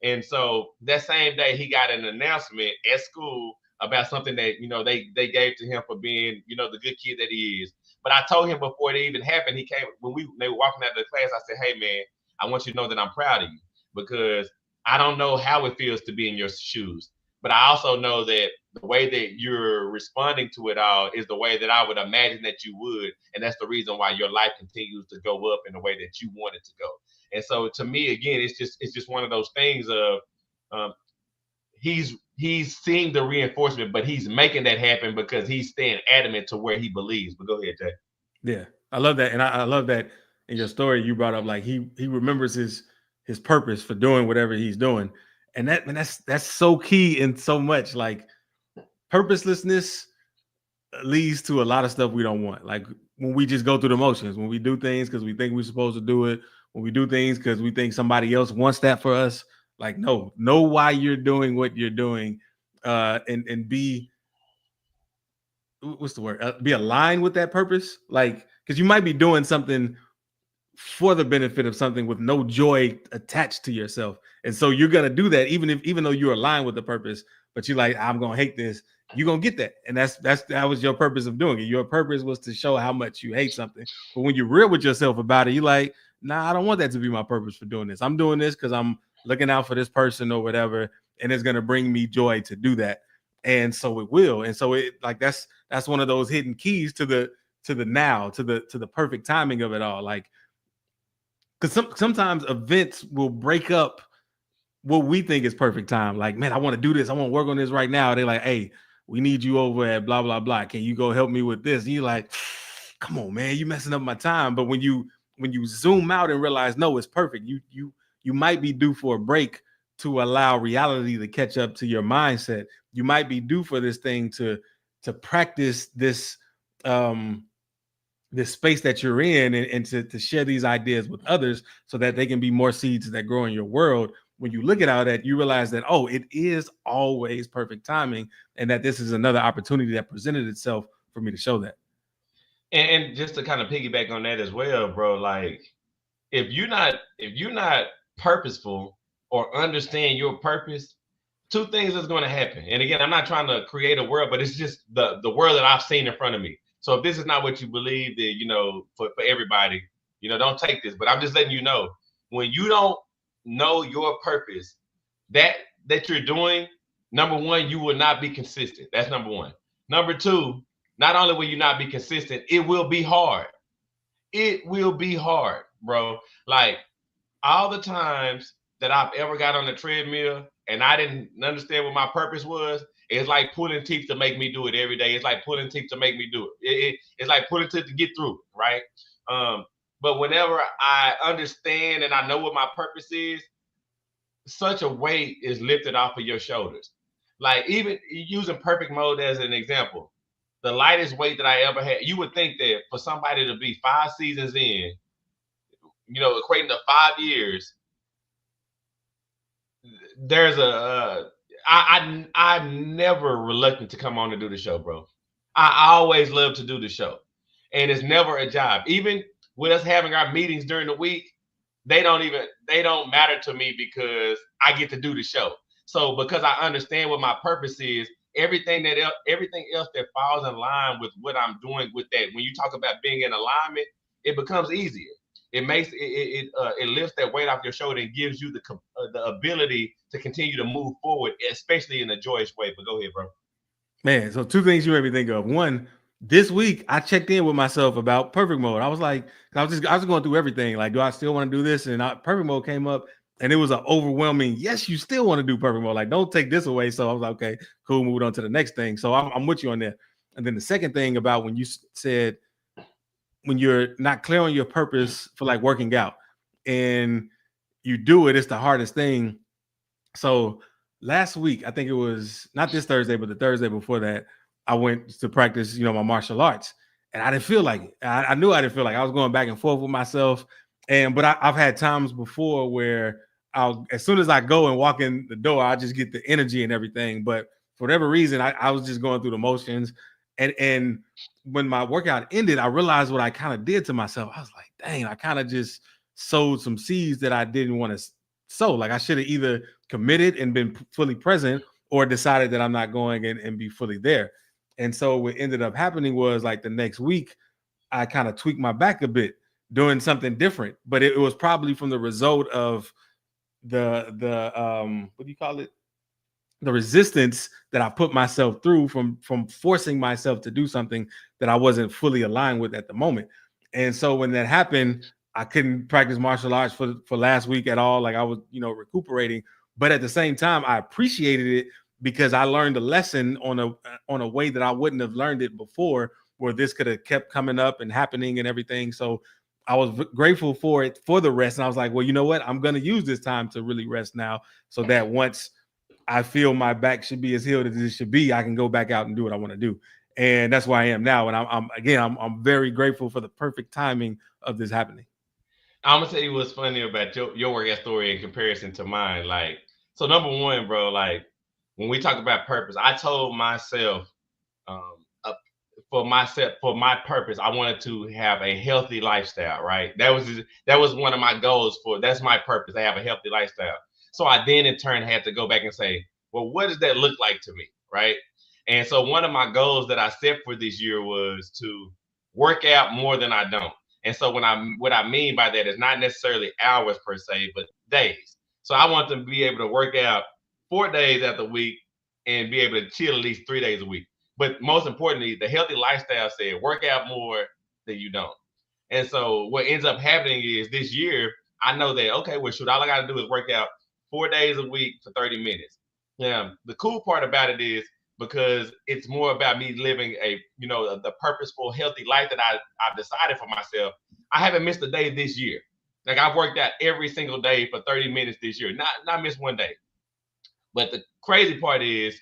in. And so that same day, he got an announcement at school about something that, you know, they gave to him for being, you know, the good kid that he is. But I told him before it even happened. He came when they were walking out of the class. I said, "Hey man, I want you to know that I'm proud of you, because I don't know how it feels to be in your shoes, but I also know that the way that you're responding to it all is the way that I would imagine that you would, and that's the reason why your life continues to go up in the way that you want it to go." And so to me, again, it's just one of those things of um, he's seeing the reinforcement, but he's making that happen because he's staying adamant to where he believes. But go ahead, Jay. Yeah, I love that, and I love that in your story you brought up. Like he remembers his purpose for doing whatever he's doing, and that's so key in so much. Like purposelessness leads to a lot of stuff we don't want. Like when we just go through the motions, when we do things because we think we're supposed to do it, when we do things because we think somebody else wants that for us. Like no, know why you're doing what you're doing, and be what's the word? Be aligned with that purpose, like because you might be doing something for the benefit of something with no joy attached to yourself. And so you're gonna do that even though you're aligned with the purpose, but you're like, I'm gonna hate this, you're gonna get that. And that was your purpose of doing it. Your purpose was to show how much you hate something. But when you're real with yourself about it, you're like, nah, I don't want that to be my purpose for doing this. I'm doing this because I'm looking out for this person or whatever, and it's gonna bring me joy to do that. And so it will. And so it like that's one of those hidden keys to the now, to the perfect timing of it all. Like because sometimes events will break up what we think is perfect time. Like, man, I want to do this. I want to work on this right now. They're like, hey, we need you over at blah, blah, blah. Can you go help me with this? And you're like, come on, man, you messing up my time. But when you zoom out and realize, no, it's perfect. You might be due for a break to allow reality to catch up to your mindset. You might be due for this thing to practice this space that you're in, and to share these ideas with others so that they can be more seeds that grow in your world. When you look at all that, you realize that, oh, it is always perfect timing, and that this is another opportunity that presented itself for me to show that. And just to kind of piggyback on that as well, bro, like if you're not purposeful or understand your purpose, two things is going to happen. And again, I'm not trying to create a world, but it's just the world that I've seen in front of me. So if this is not what you believe, then for everybody, don't take this. But I'm just letting you know, when you don't know your purpose, that you're doing, number one, you will not be consistent. That's number one. Number two, not only will you not be consistent, it will be hard. It will be hard, bro. Like all the times that I've ever got on the treadmill and I didn't understand what my purpose was, it's like pulling teeth to make me do it every day. It's like pulling teeth to make me do it. It's like pulling teeth to get through it, right? But whenever I understand and I know what my purpose is, such a weight is lifted off of your shoulders. Like even using perfect mode as an example, the lightest weight that I ever had, you would think that for somebody to be 5 seasons in, equating to 5 years, there's I'm never reluctant to come on and do the show, bro. I always love to do the show, and it's never a job. Even with us having our meetings during the week, they don't matter to me because I get to do the show. So because I understand what my purpose is, everything else that falls in line with what I'm doing with that. When you talk about being in alignment, it becomes easier. It makes it lifts that weight off your shoulder and gives you the ability to continue to move forward, especially in a joyous way. But go ahead, bro. Man, so two things you made me think of. One, this week I checked in with myself about perfect mode. I was like, I was going through everything. Like, do I still want to do this? And perfect mode came up, and it was an overwhelming yes. You still want to do perfect mode? Like, don't take this away. So I was like, okay, cool. Moved on to the next thing. So I'm with you on that. And then the second thing about when you said when you're not clear on your purpose for like working out, and you do it, it's the hardest thing. So last week, I think it was not this Thursday, but the Thursday before that, I went to practice, my martial arts, and I didn't feel like it. I knew I didn't feel like it. I was going back and forth with myself, but I've had times before where as soon as I go and walk in the door, I just get the energy and everything. But for whatever reason, I was just going through the motions, and when my workout ended, I realized what I kind of did to myself. I was like, dang, I kind of just sowed some seeds that I didn't want to sow. Like I should have either committed and been fully present or decided that I'm not going and be fully there. And so what ended up happening was like the next week, I kind of tweaked my back a bit, doing something different. But it was probably from the result of the what do you call it? The resistance that I put myself through from forcing myself to do something that I wasn't fully aligned with at the moment. And so when that happened, I couldn't practice martial arts for last week at all. Like I was, recuperating. But at the same time, I appreciated it because I learned a lesson on a way that I wouldn't have learned it before, where this could have kept coming up and happening and everything. So I was grateful for it, for the rest. And I was like, well, you know what? I'm going to use this time to really rest now, so that once I feel my back should be as healed as it should be, I can go back out and do what I want to do. And that's where I am now. And I'm very grateful for the perfect timing of this happening. I'm gonna tell you what's funny about your workout story in comparison to mine. Like, so number one, bro, like when we talk about purpose, I told myself, for myself, for my purpose, I wanted to have a healthy lifestyle, right? That was one of my goals for that's my purpose. I have a healthy lifestyle. So I then in turn had to go back and say, well, what does that look like to me? Right. And so one of my goals that I set for this year was to work out more than I don't. And so what I mean by that is not necessarily hours per se, but days. So I want to be able to work out 4 days out the week and be able to chill at least 3 days a week. But most importantly, the healthy lifestyle said work out more than you don't. And so what ends up happening is this year, I know that, okay, well, shoot, all I got to do is work out 4 days a week for 30 minutes. Yeah. The cool part about it is because it's more about me living the purposeful, healthy life that I've decided for myself. I haven't missed a day this year. Like I've worked out every single day for 30 minutes this year, not missed one day. But the crazy part is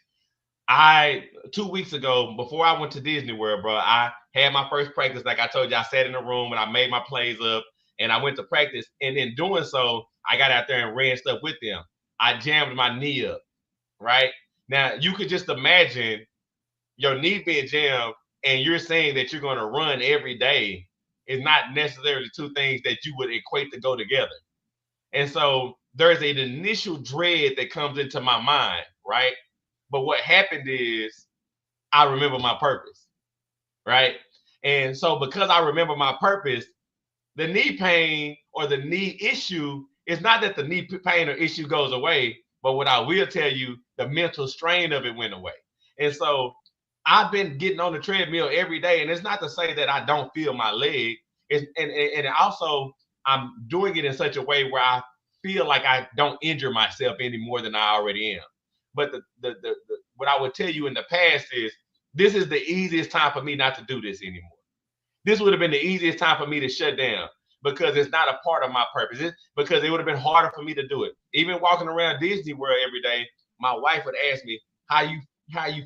I 2 weeks ago, before I went to Disney World, bro, I had my first practice. Like I told you, I sat in the room and I made my plays up and I went to practice. And in doing so, I got out there and ran stuff with them. I jammed my knee up, right? Now you could just imagine your knee being jammed and you're saying that you're going to run every day is not necessarily two things that you would equate to go together. And so there's an initial dread that comes into my mind, right? But what happened is I remember my purpose, right? And so because I remember my purpose, the knee pain or the knee issue is not that the knee pain or issue goes away, but what I will tell you, the mental strain of it went away. And so I've been getting on the treadmill every day, and it's not to say that I don't feel my leg. And also I'm doing it in such a way where I feel like I don't injure myself any more than I already am. But the what I would tell you in the past is this is the easiest time for me not to do this anymore. This would have been the easiest time for me to shut down because it's not a part of my purpose. Because it would have been harder for me to do it. Even walking around Disney World every day, my wife would ask me, how you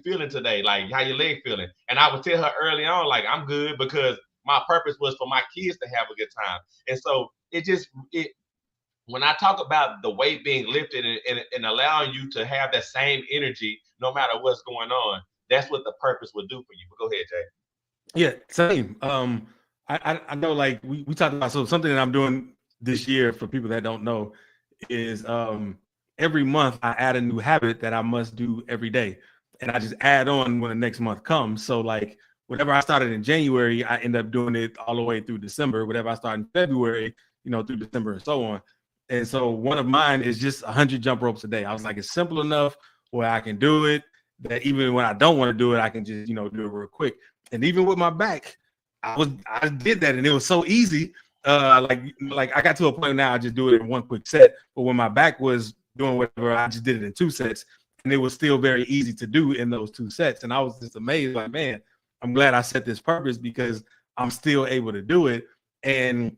feeling today? Like how your leg feeling? And I would tell her early on, like, I'm good because my purpose was for my kids to have a good time. And so it when I talk about the weight being lifted and allowing you to have that same energy no matter what's going on, that's what the purpose will do for you. But go ahead, Jay. Yeah, same. I know like we talked about, so something that I'm doing this year for people that don't know is every month I add a new habit that I must do every day. And I just add on when the next month comes. So like whatever I started in January, I end up doing it all the way through December. Whatever I start in February, through December and so on. And so one of mine is just 100 jump ropes a day. I was like, it's simple enough where I can do it, that even when I don't want to do it, I can just, do it real quick. And even with my back, I did that and it was so easy. Like I got to a point now I just do it in one quick set. But when my back was doing whatever, I just did it in 2 sets. And it was still very easy to do in those 2 sets. And I was just amazed, like, man, I'm glad I set this purpose because I'm still able to do it. And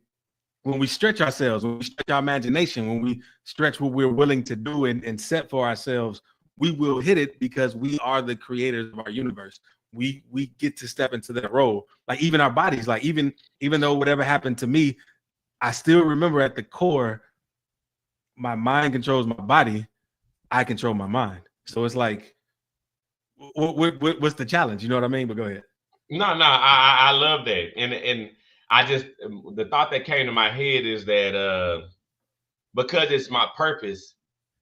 when we stretch ourselves, when we stretch our imagination, when we stretch what we're willing to do and set for ourselves, we will hit it because we are the creators of our universe. We get to step into that role. Like even our bodies, like even though whatever happened to me, I still remember at the core, my mind controls my body. I control my mind. So it's like, what's the challenge? You know what I mean? But go ahead. No, I love that. And I just the thought that came to my head is that because it's my purpose,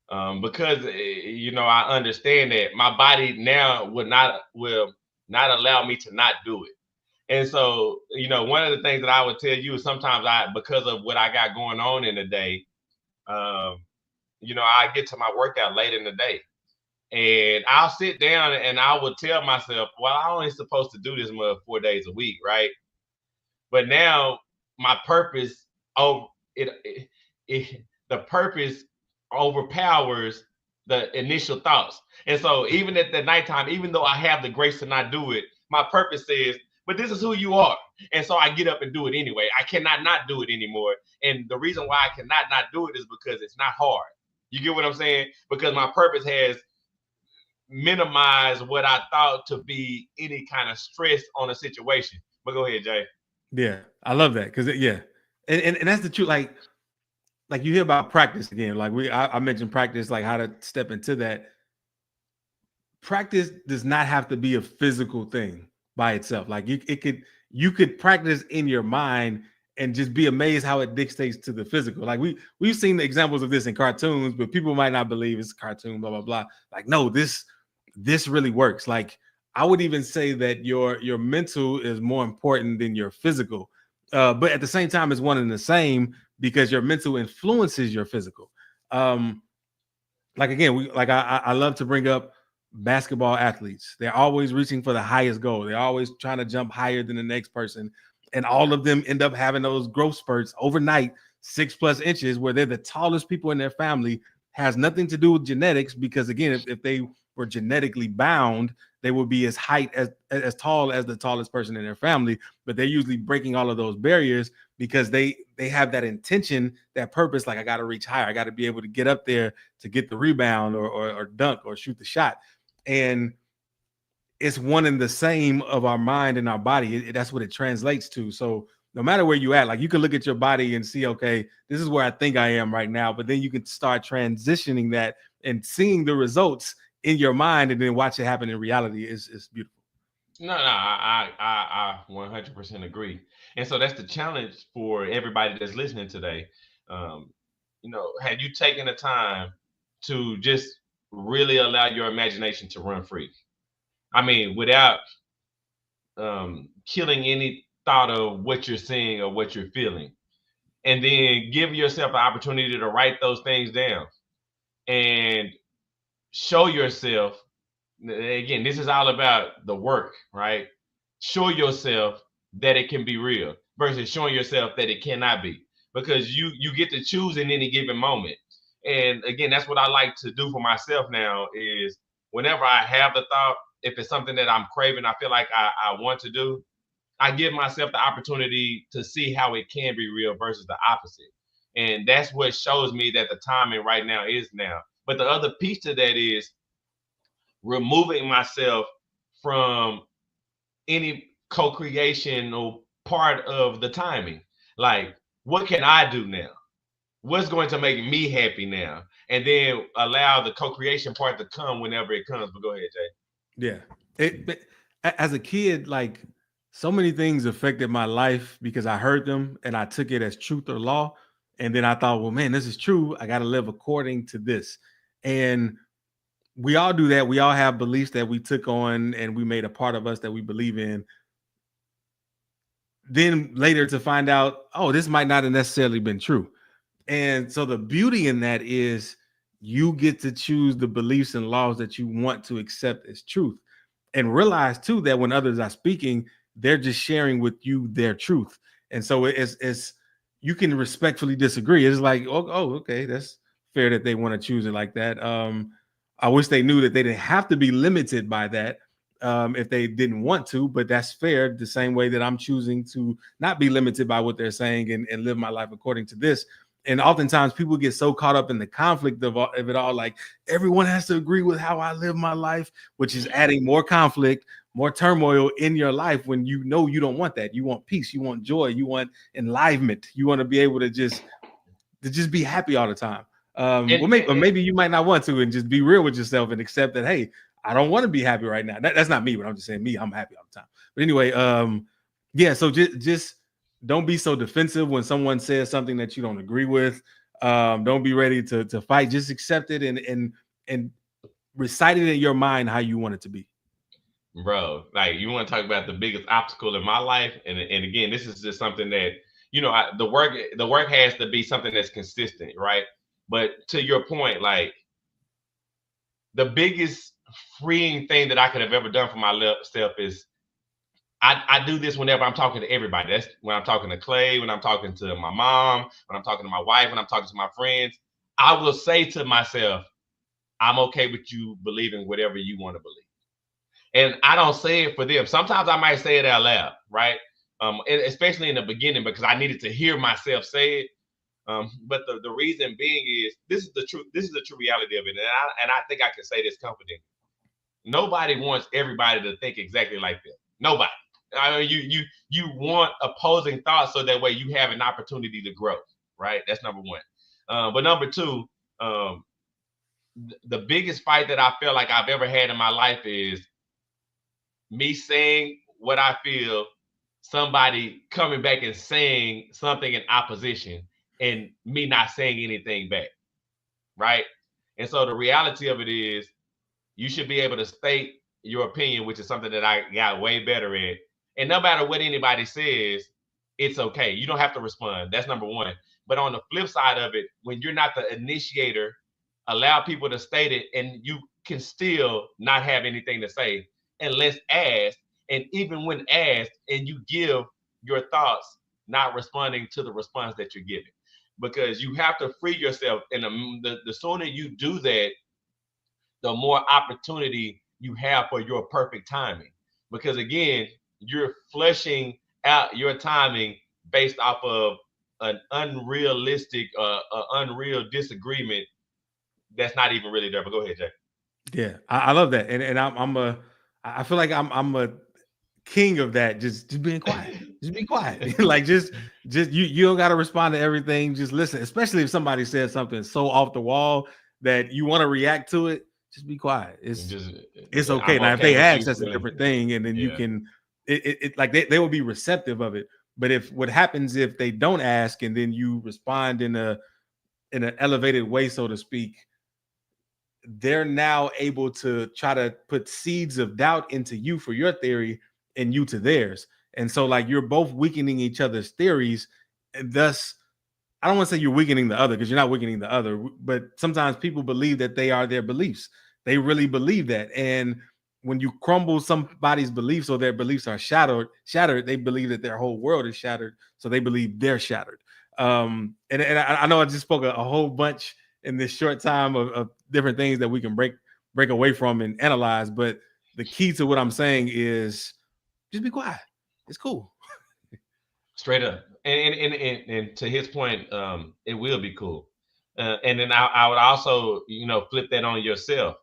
because I understand that my body now will not allow me to not do it. And so, one of the things that I would tell you is sometimes because of what I got going on in the day, I get to my workout late in the day. And I'll sit down and I will tell myself, well, I'm only supposed to do this 4 days a week, right? But now my purpose the purpose overpowers the initial thoughts. And so even at the nighttime, even though I have the grace to not do it, my purpose says, but this is who you are. And so I get up and do it anyway. I cannot not do it anymore. And the reason why I cannot not do it is because it's not hard. You get what I'm saying? Because my purpose has minimized what I thought to be any kind of stress on a situation. But go ahead, Jay. Yeah, I love that because and that's the truth. Like you hear about practice again. Like I mentioned practice, like how to step into that. Practice does not have to be a physical thing. by itself. Like you could practice in your mind and just be amazed how it dictates to the physical. Like we've seen the examples of this in cartoons, but people might not believe it's a cartoon, blah blah blah. Like no, this really works. Like I would even say that your mental is more important than your physical, but at the same time, it's one and the same because your mental influences your physical. Um, like again, I love to bring up basketball athletes. They're always reaching for the highest goal. They're always trying to jump higher than the next person. And all of them end up having those growth spurts overnight, 6+ inches, where they're the tallest people in their family. Has nothing to do with genetics, because again, if they were genetically bound, they would be as tall as the tallest person in their family. But they're usually breaking all of those barriers because they have that intention, that purpose. Like I got to reach higher. I got to be able to get up there to get the rebound or dunk or shoot the shot. And it's one and the same of our mind and our body. That's what it translates to. So no matter where you at, like you can look at your body and see, okay, this is where I think I am right now. But then you can start transitioning that and seeing the results in your mind and then watch it happen in reality. It's beautiful. No, I 100% agree. And so that's the challenge for everybody that's listening today. Um, had you taken the time to just really allow your imagination to run free? I mean, without killing any thought of what you're seeing or what you're feeling, and then give yourself an opportunity to write those things down and show yourself. Again, this is all about the work, right? Show yourself that it can be real versus showing yourself that it cannot be, because you get to choose in any given moment. And again, that's what I like to do for myself now is whenever I have the thought, if it's something that I'm craving, I feel like I want to do, I give myself the opportunity to see how it can be real versus the opposite. And that's what shows me that the timing right now is now. But the other piece to that is removing myself from any co-creation or part of the timing. Like, what can I do now? What's going to make me happy now? And then allow the co-creation part to come whenever it comes. But go ahead, Jay. Yeah. As a kid, like so many things affected my life because I heard them and I took it as truth or law. And then I thought, well, man, this is true. I got to live according to this. And we all do that. We all have beliefs that we took on and we made a part of us that we believe in. Then later to find out, oh, this might not have necessarily been true. And so the beauty in that is you get to choose the beliefs and laws that you want to accept as truth, and realize too that when others are speaking, they're just sharing with you their truth. And so it's you can respectfully disagree. It's like, oh okay, that's fair that they want to choose it like that. I wish they knew that they didn't have to be limited by that, if they didn't want to, but that's fair. The same way that I'm choosing to not be limited by what they're saying and live my life according to this. And oftentimes people get so caught up in the conflict of it all, like everyone has to agree with how I live my life, which is adding more conflict, more turmoil in your life when you know you don't want that. You want peace, you want joy, you want enlivenment, you want to be able to just be happy all the time. And, Maybe you might not want to, and just be real with yourself and accept that, hey, I don't want to be happy right now. That's not me, but I'm just saying me, I'm happy all the time. But anyway, yeah, so just don't be so defensive when someone says something that you don't agree with. Don't be ready to fight. Just accept it and recite it in your mind how you want it to be. bro, like you want to talk about the biggest obstacle in my life, and again, this is just something that the work has to be something that's consistent, right? But to your point, like the biggest freeing thing that I could have ever done for myself is I do this whenever I'm talking to everybody. That's when I'm talking to Clay, when I'm talking to my mom, when I'm talking to my wife, when I'm talking to my friends. I will say to myself, I'm okay with you believing whatever you want to believe. And I don't say it for them. Sometimes I might say it out loud, right? Especially in the beginning because I needed to hear myself say it. But the reason being is this is the truth. This is the true reality of it, and I think I can say this confidently. Nobody wants everybody to think exactly like them. Nobody. I mean, you want opposing thoughts so that way you have an opportunity to grow, right? That's number one. But number two, the biggest fight that I feel like I've ever had in my life is me saying what I feel somebody coming back and saying something in opposition and me not saying anything back, right? And so the reality of it is you should be able to state your opinion, which is something that I got way better at. And no matter what anybody says, it's okay. You don't have to respond. That's number one. But on the flip side of it, when you're not the initiator, allow people to state it, and you can still not have anything to say unless asked. And even when asked, and you give your thoughts, not responding to the response that you're giving, because you have to free yourself. And the sooner you do that, the more opportunity you have for your perfect timing. Because again, you're fleshing out your timing based off of an unrealistic, unreal disagreement that's not even really there. But go ahead, Jay. Yeah, I love that, and I feel like I'm a king of that. Just being quiet, just be quiet. Like just you don't got to respond to everything. Just listen, especially if somebody says something so off the wall that you want to react to it. Just be quiet. It's okay. I'm Now, if okay they with you ask, that's a feeling. different thing, and then you Yeah. can it like they will be receptive of it. But if what happens if they don't ask and then you respond in an elevated way, so to speak, they're now able to try to put seeds of doubt into you for your theory and you to theirs. And so, like, you're both weakening each other's theories. And thus, I don't want to say you're weakening the other because you're not weakening the other, but sometimes people believe that they are their beliefs. They really believe that. And when you crumble somebody's beliefs or their beliefs are shattered, they believe that their whole world is shattered. So they believe they're shattered. And I know I just spoke a whole bunch in this short time of different things that we can break away from and analyze. But the key to what I'm saying is just be quiet. It's cool. Straight up. And to his point, it will be cool. And then I would also, flip that on yourself.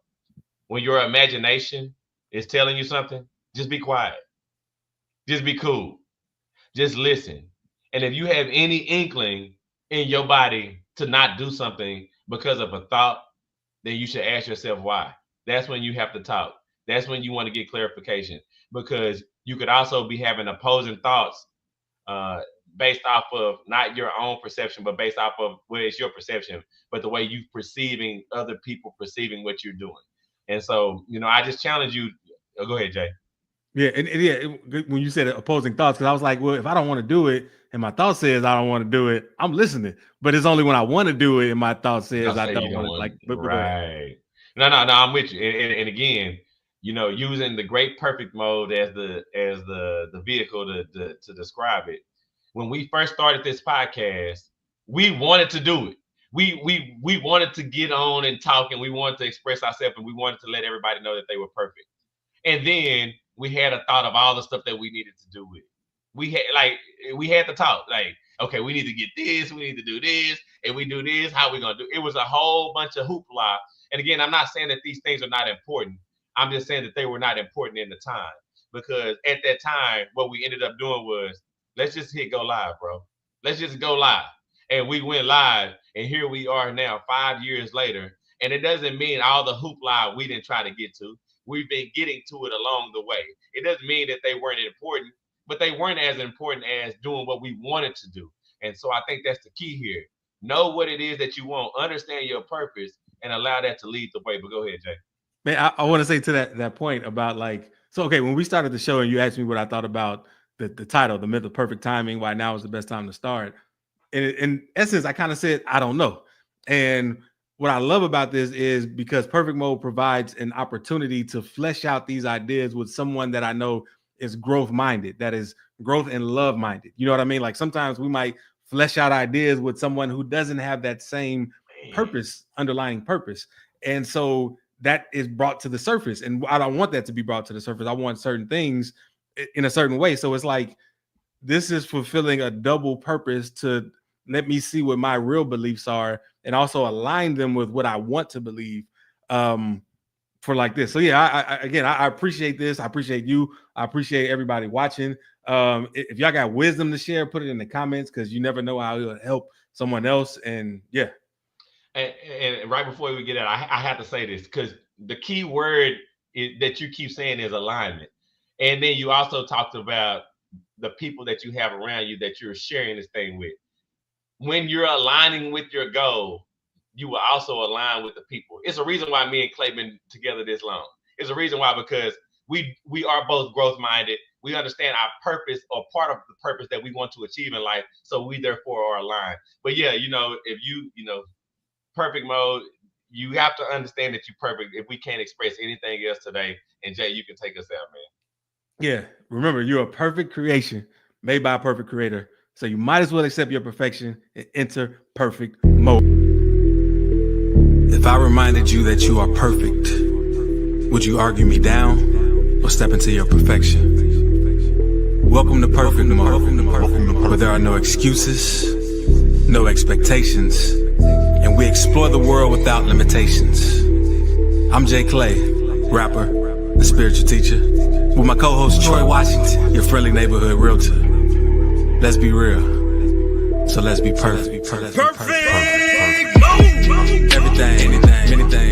When your imagination is telling you something, just be quiet. Just be cool. Just listen. And if you have any inkling in your body to not do something because of a thought, then you should ask yourself why. That's when you have to talk. That's when you want to get clarification, because you could also be having opposing thoughts, uh, based off of not your own perception, but based off of where it's your perception, but the way you perceiving other people perceiving what you're doing. And so, I just challenge you. Oh, go ahead, Jay. Yeah, when you said opposing thoughts, because I was like, well, if I don't want to do it, and my thought says I don't want to do it, I'm listening. But it's only when I want to do it, and my thought says I don't want to. Like, but go ahead. Right. No, I'm with you. And again, using the great perfect mode as the vehicle to describe it. When we first started this podcast, we wanted to do it. We wanted to get on and talk, and we wanted to express ourselves, and we wanted to let everybody know that they were perfect. And then we had a thought of all the stuff that we needed to do with it. We had to talk, like, okay, we need to get this, we need to do this, and we do this, how we gonna do it? It was a whole bunch of hoopla. And again, I'm not saying that these things are not important. I'm just saying that they were not important in the time. Because at that time, what we ended up doing was, let's just hit go live, bro. Let's just go live. And we went live, and here we are now, 5 years later. And it doesn't mean all the hoopla we didn't try to get to. We've been getting to it along the way. It doesn't mean that they weren't important, but they weren't as important as doing what we wanted to do. And so I think that's the key here. Know what it is that you want, understand your purpose, and allow that to lead the way. But go ahead, Jay. Man, I want to say to that point about, like, so okay, when we started the show and you asked me what I thought about the title, The Myth of Perfect Timing, why now is the best time to start. In essence, I kind of said, I don't know. And what I love about this is because Perfect Mode provides an opportunity to flesh out these ideas with someone that I know is growth minded, that is growth and love minded. You know what I mean? Like, sometimes we might flesh out ideas with someone who doesn't have that same purpose, underlying purpose. And so that is brought to the surface. And I don't want that to be brought to the surface. I want certain things in a certain way. So it's like, this is fulfilling a double purpose to let me see what my real beliefs are and also align them with what I want to believe, for like this. So yeah, I appreciate this. I appreciate you. I appreciate everybody watching. If y'all got wisdom to share, put it in the comments, because you never know how it'll help someone else. And yeah. And right before we get out, I have to say this, because the key word that you keep saying is alignment. And then you also talked about the people that you have around you that you're sharing this thing with. When you're aligning with your goal, you will also align with the people. It's a reason why me and Clay been together this long. It's a reason why, because we are both growth minded. We understand our purpose, or part of the purpose that we want to achieve in life. So we therefore are aligned. But yeah, if perfect mode, you have to understand that you're perfect. If we can't express anything else today, and Jay, you can take us out, man. Yeah, remember, you're a perfect creation made by a perfect creator. So you might as well accept your perfection and enter perfect mode. If I reminded you that you are perfect, would you argue me down or step into your perfection? Welcome to perfect mode, where there are no excuses, no expectations, and we explore the world without limitations. I'm Jay Clay, rapper, the spiritual teacher, with my co-host Troy Washington, your friendly neighborhood realtor. Let's be real, so let's be perfect. Perfect. Everything, anything,